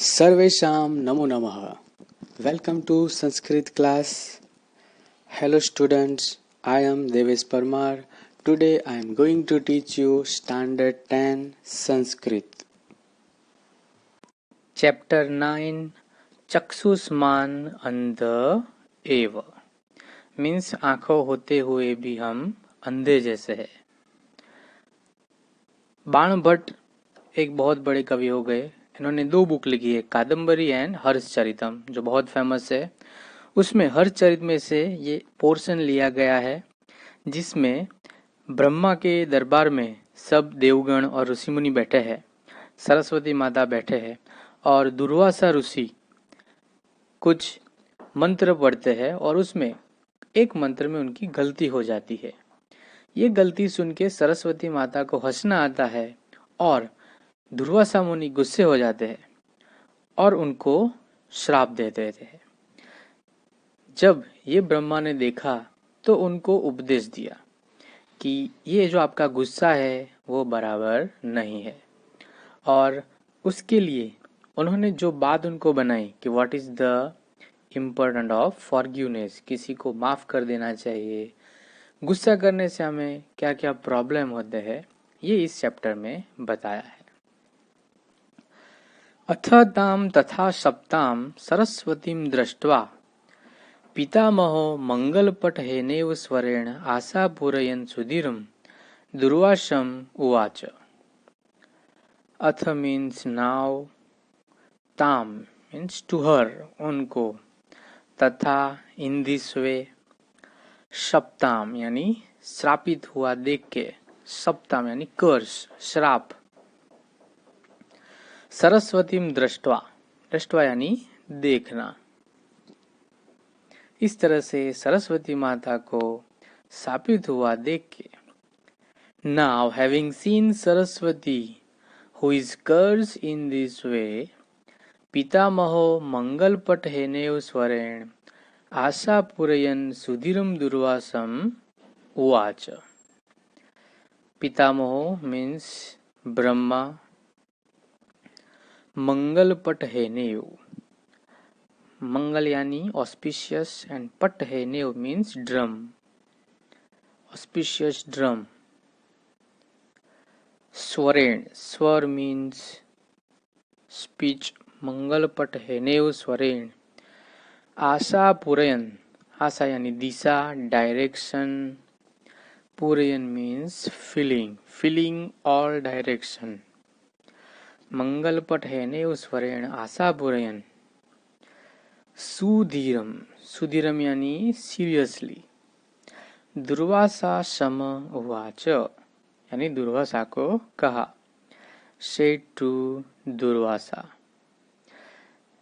सर्वेषां नमो नमः. Welcome to Sanskrit class. Hello students, I am Devesh Parmar. Today I am going to teach you Standard 10 Sanskrit. Chapter 9 चक्षुष्मान अंध एव means आंखों होते हुए भी हम अंधे जैसे है। बाण भट्ट एक बहुत बड़े कवि हो गए। इन्होंने 2 बुक लिखी है, कादम्बरी एंड हर्षचरितम, जो बहुत फेमस है। उसमें हर्षचरित में से ये पोर्शन लिया गया है जिसमें ब्रह्मा के दरबार में सब देवगण और ऋषि मुनि बैठे हैं, सरस्वती माता बैठे हैं और दुर्वासा ऋषि कुछ मंत्र पढ़ते हैं और उसमें एक मंत्र में उनकी गलती हो जाती है। ये गलती सुन के सरस्वती माता को हंसना आता है और दुर्वासा मुनि गुस्से हो जाते हैं और उनको श्राप दे देते हैं। जब ये ब्रह्मा ने देखा तो उनको उपदेश दिया कि ये जो आपका गुस्सा है वो बराबर नहीं है, और उसके लिए उन्होंने जो बात उनको बनाई कि what is the important of forgiveness, किसी को माफ कर देना चाहिए, गुस्सा करने से हमें क्या क्या प्रॉब्लम होते हैं, ये इस चैप्टर में बताया है। अथ ताम तथा सप्ताम सरस्वतीम दृष्ट्वा पितामहो मंगलपटहेनेव स्वरेण आशापूरयन् सुधीरं दुर्वासम् उवाच। अथ मीन्स नाउ, ताम मीन्स टू हर, उनको, तथा इन दिस वे, सप्ताम यानी श्रापित हुआ देख के, सप्ताम यानी कर्स, श्राप, सरस्वतीम दृष्ट्वा, दृष्ट्वा यानी देखना, इस तरह से सरस्वती माता को शापित हुआ देख के। Now having seen Saraswati who is curse in this way, पितामहो मंगलपटहेनेव स्वरेण आशापूरयन् सुधीरं दुर्वासम् उवाच। पितामहो मीन्स ब्रह्मा, मंगलपटहेनेव, मंगल यानी ऑस्पिशियस एंड पटहेनेव मीन्स ड्रम, ऑस्पिशियस ड्रम। स्वरेण, स्वर मीन्स स्पीच, मंगलपटहेनेव स्वरेण आशापूरयन्, आशा यानी दिशा, डायरेक्शन, पूरयन means filling, filling all direction, मंगलपटहेनेव स्वरेण आशापूरयन् सुधीरम, सुधीरम यानी सीरियसली, दुर्वासा सम उवाच यानी दुर्वासा को कहा, सेड टू दुर्वासा,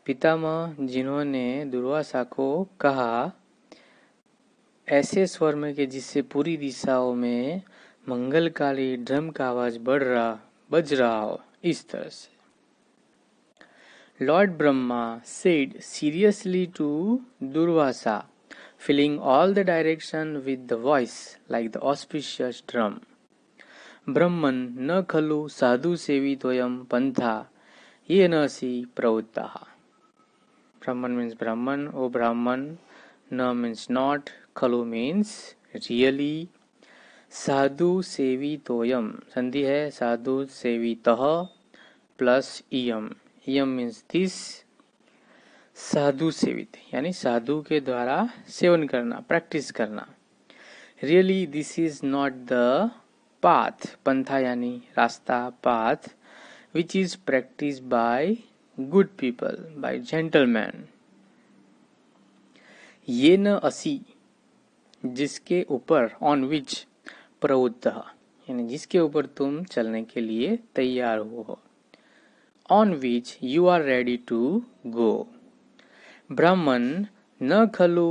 पितामह जिन्होंने दुर्वासा को कहा ऐसे स्वर में कि जिससे पूरी दिशाओं में मंगलकाली ड्रम का आवाज बज रहा हो, इस तरह से। Lord Brahma said seriously to Durvasa, filling all the direction with the voice like the auspicious drum. Brahman न खलु साधु सेवितोयम पंथा ये नसी प्रवृत्तः. Brahman means Brahman, O Brahman. Na means not, खलु means really. साधु सेवितोयम, संधि है साधु सेवितः प्लस इयम, यम मीन्स दिस, साधु सेवित यानी साधु के द्वारा सेवन करना, प्रैक्टिस करना। Really this is not the path, पंथा यानी रास्ता, path, which is practice by good people, by gentleman. ये न असी, जिसके ऊपर, ऑन विच, प्रवृत्त यानी जिसके ऊपर तुम चलने के लिए तैयार हो, on which you are ready to go. Brahman न खलु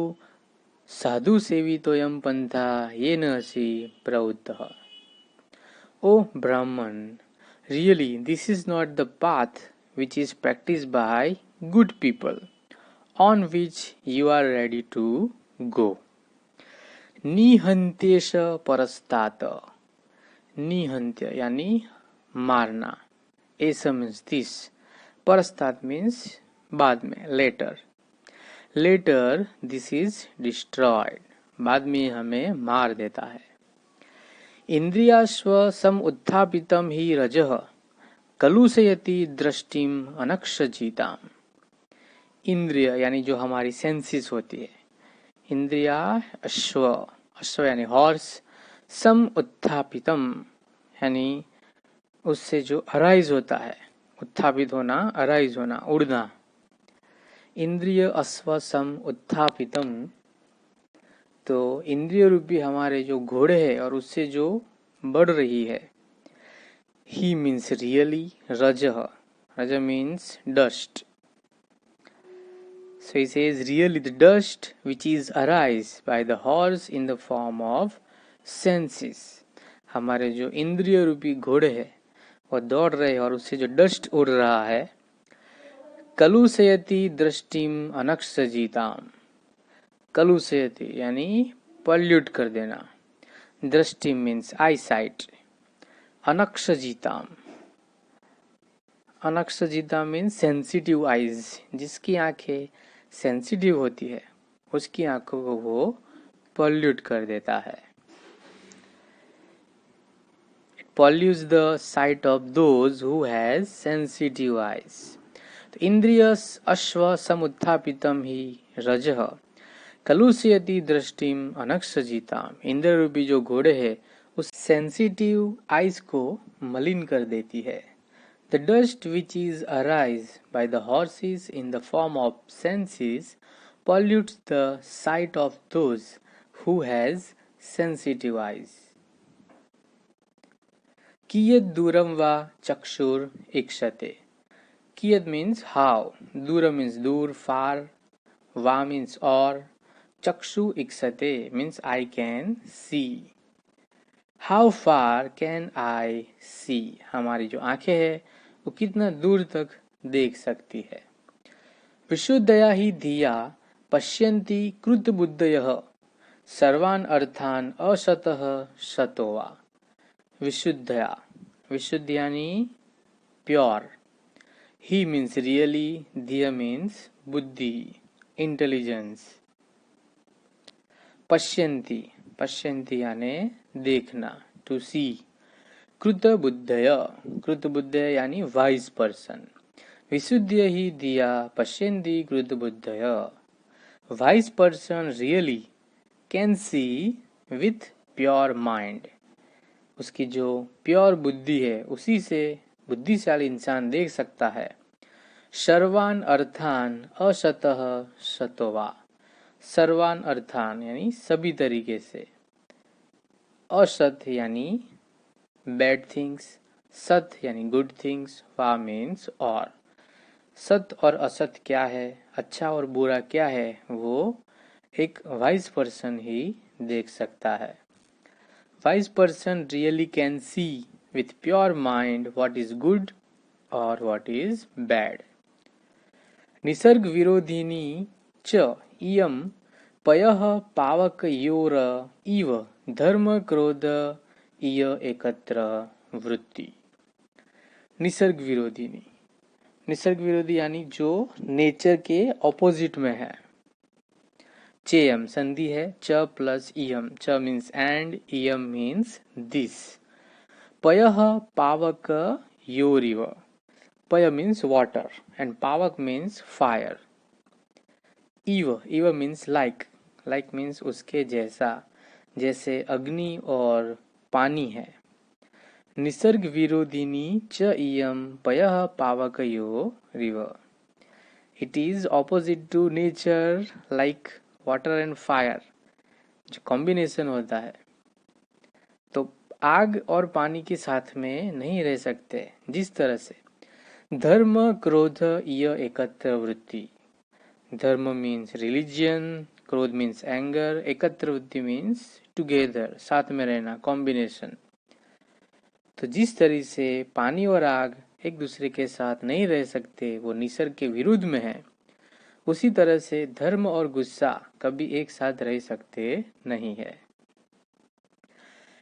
साधु सेवितोयम पंथा येन असि प्रवृत्तः. O Brahman, really this is not the path which is practiced by good people, on which you are ready to go. निहंत्येश परस्तात, निहंत्य यानी मारना, ऐसा मीन्स दिस, परस्तात मीन्स बाद में, later. Later this is destroyed, बाद में हमें मार देता है। इंद्रियाश्व सम उत्थापितम ही रजः कलुषयति दृष्टिम अनक्षजिताम। इंद्रिय यानी जो हमारी सेंसेस होती है, इंद्रिया अश्व, अश्व यानी हॉर्स, सम उत्थापितम यानी उससे जो अराइज होता है, उत्थापित होना, अराइज होना, उड़ना। इंद्रिय अश्व सम उत्थापितम, तो इंद्रिय रूपी हमारे जो घोड़े हैं और उससे जो बढ़ रही है। ही मीन्स रियली, रजह, रज means dust. So he says really the dust which is arise by the horse in the form of senses. हमारे जो इंद्रिय रूपी घोड़े हैं वो दौड़ रहे हैं और उससे जो डस्ट उड़ रहा है। कलुषयति दृष्टिम अनक्षजिताम, कलुषयति यानी पल्यूट कर देना, दृष्टि मीन्स आई साइट, अनक्षजिताम, अनक्षजिता मीन्स सेंसिटिव आईज, जिसकी आंखें सेंसिटिव होती है उसकी आंखों को वो पॉल्यूट कर देता है। It pollutes the site of those who has sensitive eyes. तो इंद्रियस अश्व समुत्थापितम ही रजः कलुषयति दृष्टिम अनक्षजिताम। इंद्र रूपी जो घोड़े है उस सेंसिटिव आईज को मलिन कर देती है। The dust which is arise by the horses in the form of senses pollutes the sight of those who has sensitive eyes. Kiyad duram va chakshur ikshate. Kiyad means how, duram means dur, far, va means or, chakshu ikshate means I can see. How far can I see? हमारी जो आंखें हैं वो कितना दूर तक देख सकती है। विशुद्धया ही धिया पश्यन्ति कृत बुद्धयः सर्वान अर्थान असतः सतोवा। विशुद्धया, विशुद्ध यानी प्योर, ही मीन्स रियली, धिया मीन्स बुद्धि, इंटेलिजेंस। पश्यन्ति, पश्यन्ति यानी देखना, टू सी। कृत बुद्धय, कृत बुद्धय यानी वाइज पर्सन। विशुद्ध ही दिया पश्यन्ति कृत बुद्धय, wise person really can see with pure mind. उसकी जो प्योर बुद्धि है उसी से बुद्धिशाली इंसान देख सकता है। सर्वान अर्थान असतः सतोवा, सर्वान अर्थान यानी सभी तरीके से, असत यानी बैड थिंग्स, सत यानी गुड थिंग्स, वा मीन्स और। सत और असत क्या है, अच्छा और बुरा क्या है, वो एक वाइज पर्सन ही देख सकता है। Wise person really can see with pure mind what is good और व्हाट इज बैड। निसर्ग विरोधिनी च इयम पयः पावकयोर इव धर्म क्रोध इय एकत्र वृत्ति। निसर्ग विरोधिनी, निसर्ग विरोधी यानी जो नेचर के ऑपोजिट में है। चेयम संधि है, च प्लस इयम, च मीन्स एंड, इयम मीन्स दिस। पयः पावक योरिव, पय means water and Pavak means fire. इव, इव मीन्स लाइक, लाइक मीन्स उसके जैसा, जैसे अग्नि और पानी है। निसर्ग विरोधिनी च इयम पयः पावकयो रिव। It is opposite to nature like water and fire, जो कॉम्बिनेशन होता है। तो आग और पानी के साथ में नहीं रह सकते। जिस तरह से धर्म क्रोध इय एकत्र वृत्ति, धर्म मीन्स रिलीजियन, क्रोध मीन्स एंगर, एकत्र वृत्ति मीन्स टुगेदर, साथ में रहना, कॉम्बिनेशन। तो जिस तरह से पानी और आग एक दूसरे के साथ नहीं रह सकते, वो निसर्ग के विरुद्ध में है, उसी तरह से धर्म और गुस्सा कभी एक साथ रह सकते नहीं है।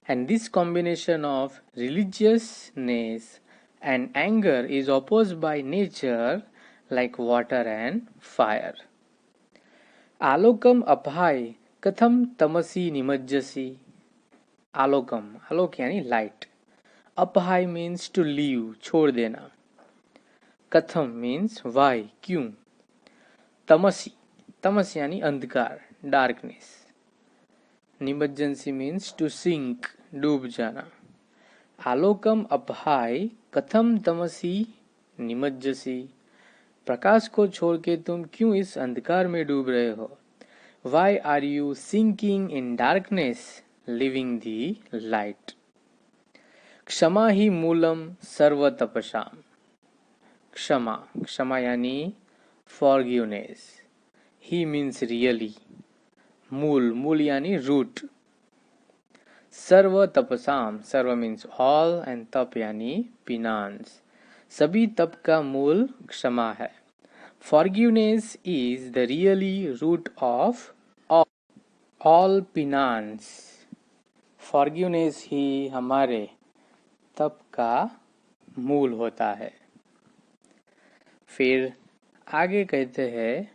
And this combination of religiousness and anger is opposed by nature like water and fire. आलोकम अपाय कथम तमसी निमज्जसी. आलोकम, आलोक यानी लाइट. अपहाय मीन्स टू लीव, छोड़ देना. कथम मीन्स वाई, क्यों. तमसी, तमस यानी अंधकार, डार्कनेस. निमज्जनसी मीन्स टू सिंक, डूब जाना. आलोकम अपहाय कथम तमसी निमज्जसी. प्रकाश को छोड़ के तुम क्यों इस अंधकार में डूब रहे हो. Why are you sinking in darkness leaving the light. क्षमा ही मूलम सर्व तपसाम. क्षमा, क्षमा यानी फॉरगिवनेस. ही मीन्स रियली. मूल, मूल यानी रूट. सर्व तपसाम, सर्व मीन्स ऑल एंड तप यानी पिनांस. सभी तप का मूल क्षमा है. Forgiveness is the really root of all penance. Forgiveness ही हमारे तप का मूल होता है. फिर आगे कहते हैं,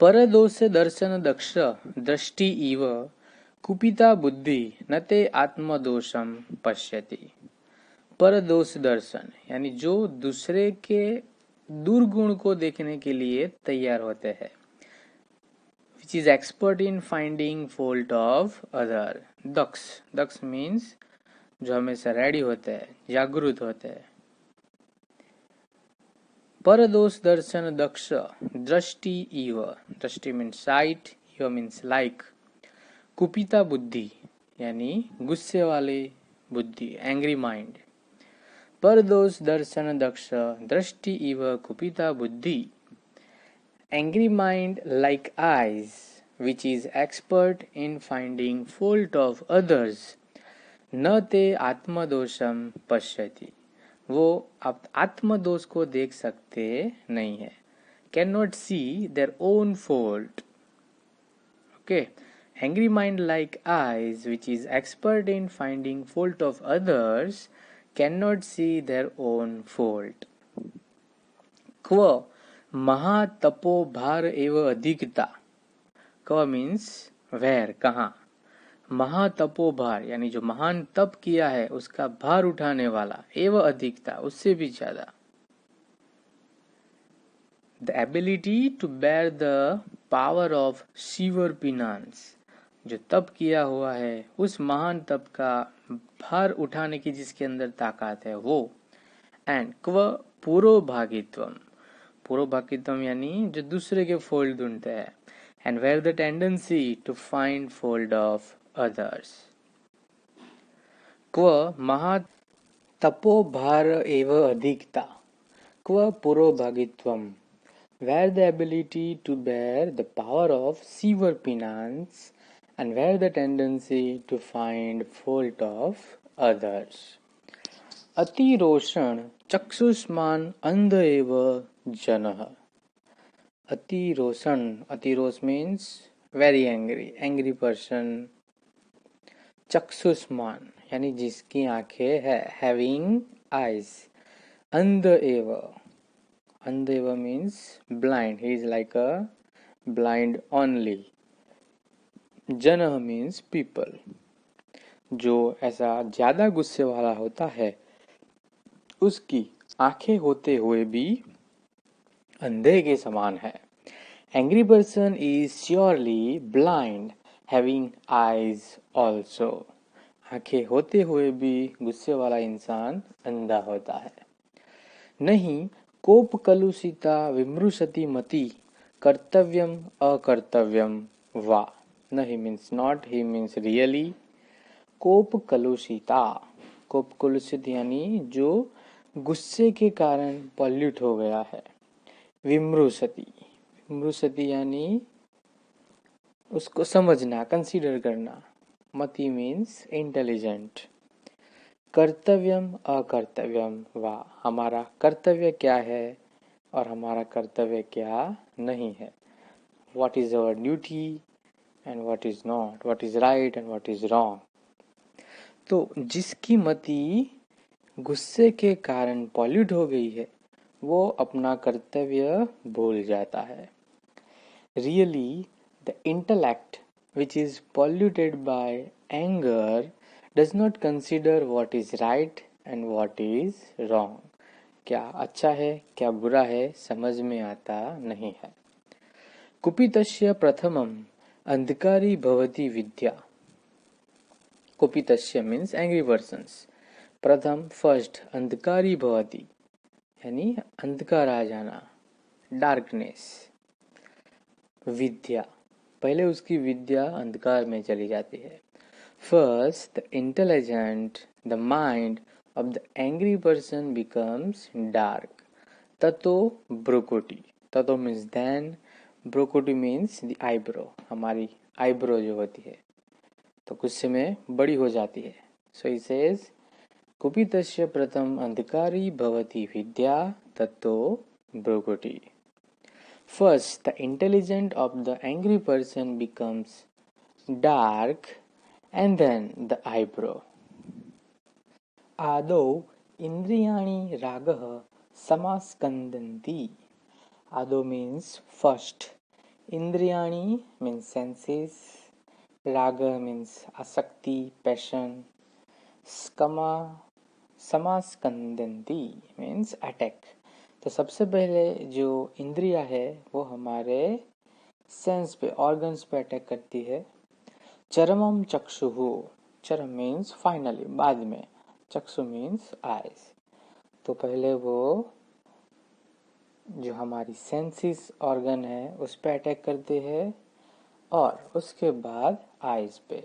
परदोष दर्शन दक्ष दृष्टि इव कुपिता बुद्धि न ते आत्मदोषम पश्यति. परदोष दर्शन यानी जो दूसरे के दुर्गुण को देखने के लिए तैयार होते हैं. Which is expert in finding fault of other. दक्ष, दक्ष मीन्स जो हमेशा रेडी होते हैं, जागरूक होते हैं. परदोष दर्शन दक्ष दृष्टि इव, दृष्टि मीन्स साइट, इव मीन्स लाइक. कुपिता बुद्धि यानी गुस्से वाले बुद्धि, एंग्री माइंड. परदोष दर्शन दक्ष दृष्टि इव कुपिता बुद्धि. Angry mind like eyes, which is expert in finding fault of others. न ते आत्मदोषम पश्यति. वो आत्मदोष को देख सकते नहीं है. Can not see their own fault. Okay. Angry mind like eyes, which is expert in finding fault of others, cannot see their own fault. क्व महातपो भार एव अधिकता. क्व मीन्स वेर, कहाँ. महातपो भार यानी जो महान तप किया है उसका भार उठाने वाला. एव अधिकता, उससे भी ज्यादा. The ability to bear the power of severe penance. जो तप किया हुआ है उस महान तप का भार उठाने की जिसके अंदर ताकत है वो. एंड क्व पुरोभागित्वम. पुरोभागित्वम यानी जो दूसरे के फॉल्ट ढूंढते हैं. And where the tendency to find fault of others. क्व महातपो भार एव अधिकता. क्व पुरोभागित्वम. Where the ability to bear the power of severe penance, and where the tendency to find fault of others. अतिरोषण चक्षुष्मान अंध एव जनः. अतिरोषण, अतिरोष means very angry, angry person. चक्षुष्मान यानी जिसकी आंखें है, having eyes. अंध एव, अंधेवा means blind, he is like a blind only. जनः means people. जो ऐसा ज्यादा गुस्से वाला होता है उसकी आंखें होते हुए भी अंधे के समान है. Angry person is surely blind having eyes also. आंखें होते हुए भी गुस्से वाला इंसान अंधा होता है. नहीं कोप कलुषिता विमृशति मति कर्तव्यम अकर्तव्यम वा. नहीं मीन्स नॉट, ही मीन्स रियली. कोप कलुषिता, कोप कलुषित यानी जो गुस्से के कारण पॉल्यूट हो गया है. विमृशति, विमृशति यानी उसको समझना, कंसीडर करना. मति मीन्स इंटेलिजेंट. कर्तव्यम अकर्तव्यम वा. हमारा कर्तव्य क्या है और हमारा कर्तव्य क्या नहीं है. What is our duty and what is not, what is right and what is wrong. तो जिसकी मति गुस्से के कारण पॉल्यूट हो गई है, वो अपना कर्तव्य भूल जाता है। Really, the intellect, which is polluted by anger, does not consider what is right and what is wrong. क्या अच्छा है क्या बुरा है समझ में आता नहीं है। कुपितस्य प्रथमम अंधकारी भवति विद्या। कुपितस्य मीन्स एंग्री पर्सन्स, प्रथम फर्स्ट, अंधकारी भवति यानी अंधकार आ जाना, डार्कनेस, विद्या पहले उसकी विद्या अंधकार में चली जाती है। First the intelligent, the mind of the angry person becomes dark. ततो ब्रोकोटी, ततो मीन्स देन, ब्रोकोटी मीन्स द आईब्रो, हमारी आईब्रो जो होती है तो गुस्से में बड़ी हो जाती है। सो ही सेज कुपितस्य प्रथम अंधकारी भवति विद्या ततो ब्रोकोटी। First, the intelligence of the angry person becomes dark and then the eyebrow. आदौ इंद्रियाणि रागः समास्कंदन्ति. Ado means first. Indriyani means senses. Raga means asakti, passion. Skama समास्कंदन्ति means attack. तो सबसे पहले जो इंद्रिया है वो हमारे सेंस पे, ऑर्गन्स पे अटैक करती है। चरमम चक्षुहु, चरम मीन्स फाइनली, बाद में, चक्षु मीन्स आईज। तो पहले वो जो हमारी सेंसिस ऑर्गन है उस पे अटैक करते हैं और उसके बाद आईज पे।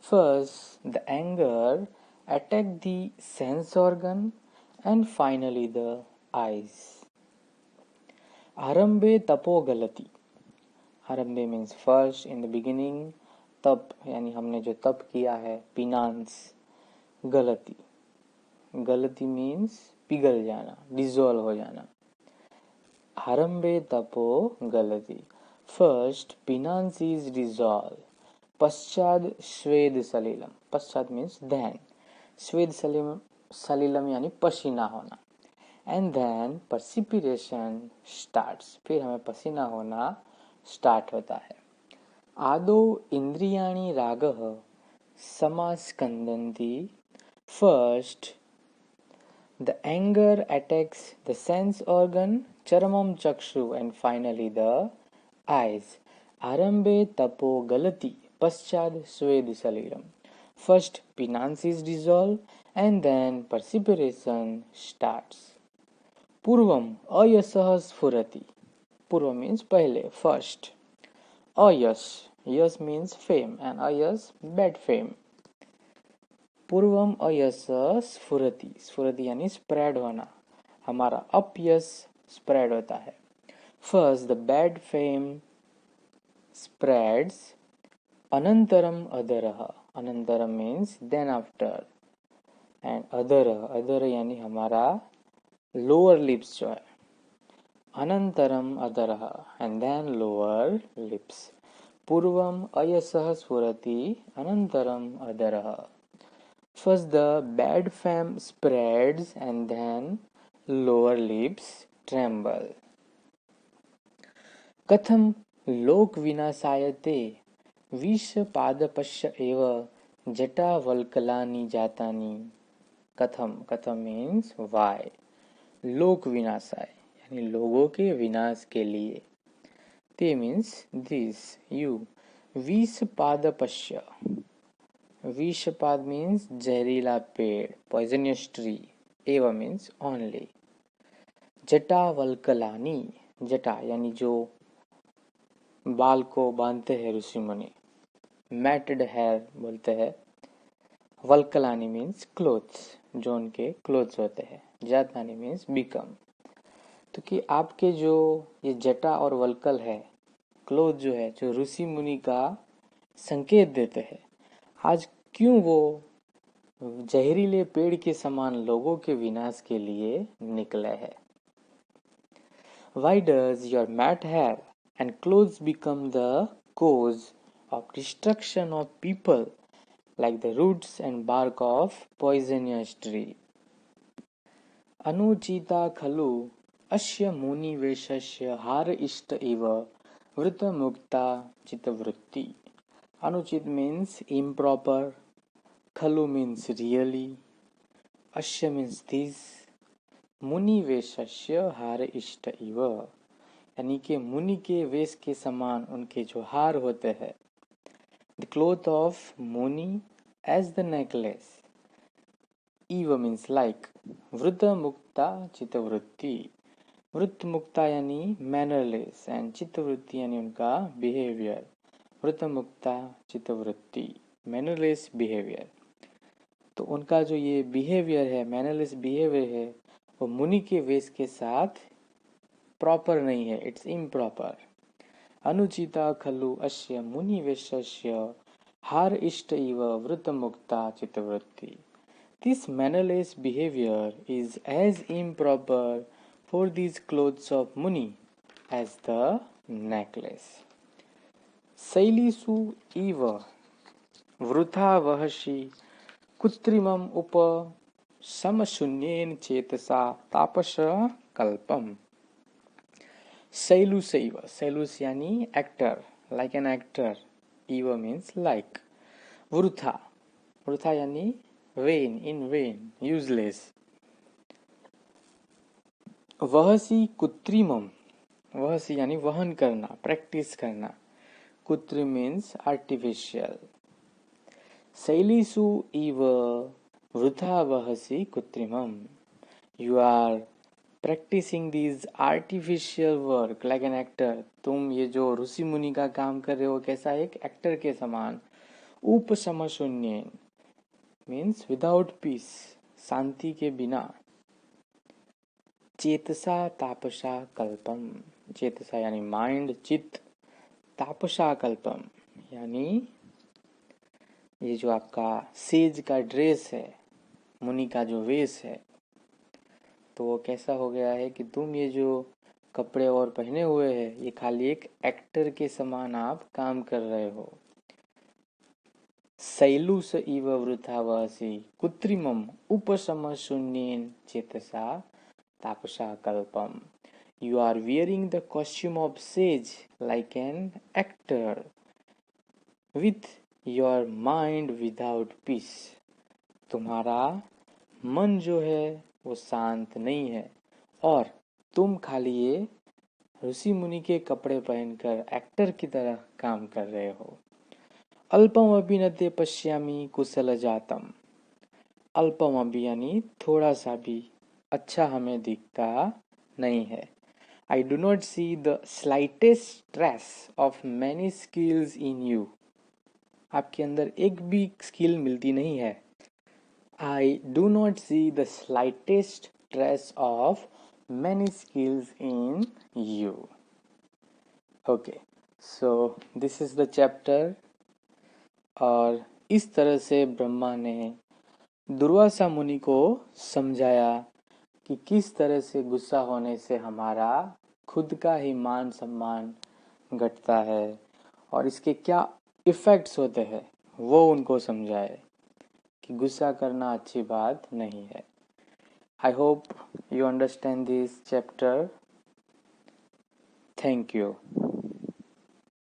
First the anger attack the sense organ and finally the eyes. आरंभे तपो गलती, आरंभे means first, in the beginning, तप यानी हमने जो तप किया है, पिनांस, गलती, गलती मीन्स पिघल जाना, डिजोल्व हो जाना। आरंभे तपो गलती, फर्स्ट पिनांस इज डिजोल्व, पश्चात स्वेद सलिलम, पश्चात मीन्स देन, स्वेद सलिलम यानी पसीना होना, एंड देन परसिपिरेशन स्टार्ट्स, फिर हमें पसीना होना स्टार्ट होता है। आदो इंद्रियाणि रागः समास्कंदन्ति, first the anger attacks the sense organ, चरमम चक्षु एंड फाइनली द आईज। आरंभे तपो गलति, पश्चात स्वेद सलिलम, first penance is dissolve and then perspiration starts. पूर्वम अयशः स्फुरति, पूर्व मीन्स पहले, फर्स्ट, अयश, यश मीन्स फेम एंड अयश बैड फेम। पूर्वम अयशः स्फुरति, स्फुरति यानी स्प्रेड होना, हमारा अपयश स्प्रेड होता है। First the bad fame spreads, अनंतरम अधरः, अनंतरम मीन्स देन आफ्टर, एंड अधरः, अधर यानी हमारा लोअर लिप्स जो है, अनंतरम अधरः एंड देन लोअर लिप्स। पूर्वम अयशः स्फुरति, अनंतरम अधरः। First the bad fame spreads and then lower lips tremble. कथम लोक विनाशायते विष पादपश्य एव जटावल्कलानि जातानि। कथम, कथम मीन्स वाई, लोक विनाशाय यानी लोगों के विनाश के लिए, ते मीन्स दिस, यू, विषपादपश्य, विषपाद मीन्स जहरीला पेड़, पॉइजनियस ट्री, एव मीन्स ओनली, जटावल्कलानि, जटा यानी जो बाल को बांधते हैं ऋषि मुनि, मैटेड हेयर बोलते हैं, वल्कलानि मीन्स क्लोथ्स, जो उनके क्लोथ्स होते हैं, जातानि मीन्स बिकम। तो कि आपके जो ये जटा और वल्कल है, क्लोथ जो है, जो ऋषि मुनि का संकेत देते हैं, आज क्यों वो जहरीले पेड़ के समान लोगों के विनाश के लिए निकले हैं। Why does your mat hair and clothes become the cause of destruction of people like the roots and bark of poisonous tree? अनुचिता खलु अस्य मुनिवेशस्य हार इष्ट इव वृतमुक्ता चित्तवृत्ति. Anuchit means improper, khalu means really, asya means this, मुनि वेशस्य हार इष्ट इव यानी कि मुनि के वेश के समान उनके जो हार होते हैं. द क्लोथ ऑफ मुनि एज द नेकलेस. इव मीन्स लाइक. वृत मुक्ता चित्तवृत्ति. वृत्त मुक्ता यानी मैनरलेस एंड चित्तवृत्ति यानी उनका बिहेवियर. वृत्त मुक्ता चित्तवृत्ति मैनरलेस बिहेवियर. तो उनका जो ये बिहेवियर है, मैनरलेस बिहेवियर है, वो मुनि के वेश के साथ प्रॉपर नहीं है. It's improper. अनुचिता खलु अस्य मुनि वेशस्य हार इष्ट इव वृत्त मुक्ता चित्तवृत्ति. This mannerless behavior is as improper for these clothes of Muni as the necklace. शैलीषु इव वृथा वहसि कृत्रिमम् उप समशून्येन चेतसा तापस कल्पम. शैलुषैव. शैलुष यानी एक्टर, लाइक एन एक्टर. इव मीन्स लाइक. वृथा. वृथा यानी वेन, इन वेन, यूजलेस. वहसी कृत्रिमम. वहसी यानी वहन करना, प्रैक्टिस करना. कृत्रिम मीन्स आर्टिफिशियल. शैलीषु इव वृथा वहसी कृत्रिमम. You are practising this artificial work like an actor. तुम ये जो ऋषि मुनि का काम कर रहे हो कैसा, एक एक्टर के समान. उपशमशून्य मीन्स विदाउट पीस, शांति के बिना. चेतसा तापसा कल्पम. चेतसा यानी माइंड, चित्त. तापसा कल्पम यानी ये जो आपका सेज का ड्रेस है, मुनि का जो वेश है, तो वो कैसा हो गया है कि तुम ये जो कपड़े और पहने हुए हैं, ये खाली एक एक्टर के समान आप काम कर रहे हो. शैलुष इव वृथा वहसि कृत्रिमम् उपशमशून्येन चेतसा तापसा कल्पम. You are wearing the costume of sage like an actor with your mind without peace. तुम्हारा मन जो है वो शांत नहीं है और तुम खाली ये ऋषि मुनि के कपड़े पहनकर एक्टर की तरह काम कर रहे हो. अल्पम अभी न ते पश्यामी कुशल जातम. अल्पम अभी यानी थोड़ा सा भी अच्छा हमें दिखता नहीं है. I do not see the slightest trace of many skills in you. आपके अंदर एक भी स्किल मिलती नहीं है. I do not see the slightest trace of many skills in you. Okay, so this is the chapter. और इस तरह से ब्रह्मा ने दुर्वासा मुनि को समझाया कि किस तरह से गुस्सा होने से हमारा खुद का ही मान सम्मान घटता है और इसके क्या इफेक्ट्स होते हैं, वो उनको समझाए कि गुस्सा करना अच्छी बात नहीं है. I hope you understand this chapter. Thank you.